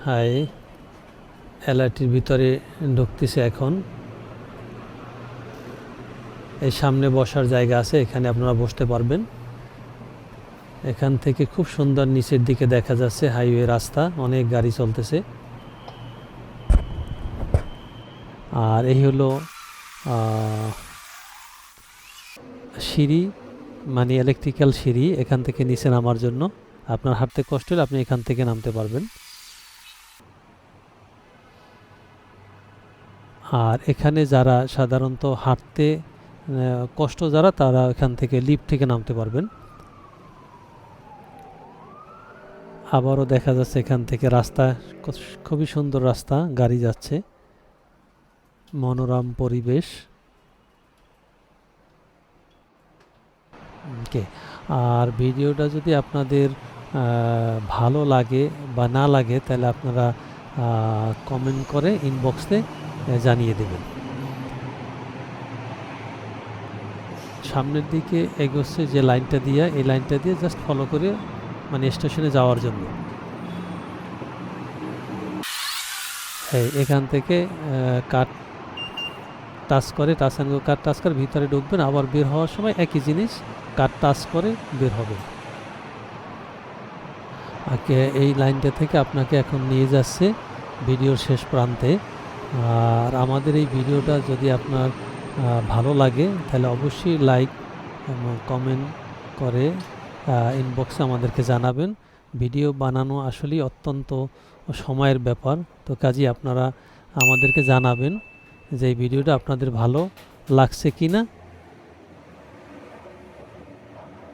High এলআইটির ভিতরে ঢুকতেছে এখন। এই সামনে বসার জায়গা আছে, এখানে আপনারা বসতে পারবেন। এখান থেকে খুব সুন্দর নিচের দিকে দেখা যাচ্ছে হাইওয়ে রাস্তা, অনেক গাড়ি চলতেছে। আর এই হলো সিঁড়ি, মানে ইলেকট্রিক্যাল সিঁড়ি। এখান থেকে নিচে নামার জন্য আপনার হাঁটতে কষ্ট হলে আপনি এখান থেকে নামতে পারবেন। আর এখানে যারা সাধারণত হাঁটতে কষ্ট যারা, তারা এখান থেকে লিফট থেকে নামতে পারবেন। আবারও দেখা যাচ্ছে এখান থেকে রাস্তা, খুবই সুন্দর রাস্তা, গাড়ি যাচ্ছে, মনোরম পরিবেশ। ওকে, আর ভিডিওটা যদি আপনাদের ভালো লাগে বা না লাগে, তাহলে আপনারা কমেন্ট করে ইনবক্সে জানিয়ে দেবেন। সামনের দিকে এগোচ্ছে যে লাইনটা দিয়ে, এই লাইনটা দিয়ে জাস্ট ফলো করে মানে স্টেশনে যাওয়ার জন্য। এখান থেকে কাট টাচ করে, touch and go, cut touch করে ভিতরে ঢুকবেন। আবার বের হওয়ার সময় একই জিনিস, কাট টাচ করে বের হবে। এই লাইনটা থেকে আপনাকে এখন নিয়ে যাচ্ছে ভিডিওর শেষ প্রান্তে। আর আমাদের এই ভিডিওটা যদি আপনার ভালো লাগে, তাহলে অবশ্যই লাইক এবং কমেন্ট করে ইনবক্সে আমাদেরকে জানাবেন। ভিডিও বানানো আসলেই অত্যন্ত সময়ের ব্যাপার, তো কাজেই আপনারা আমাদেরকে জানাবেন যে এই ভিডিওটা আপনাদের ভালো লাগছে কি না।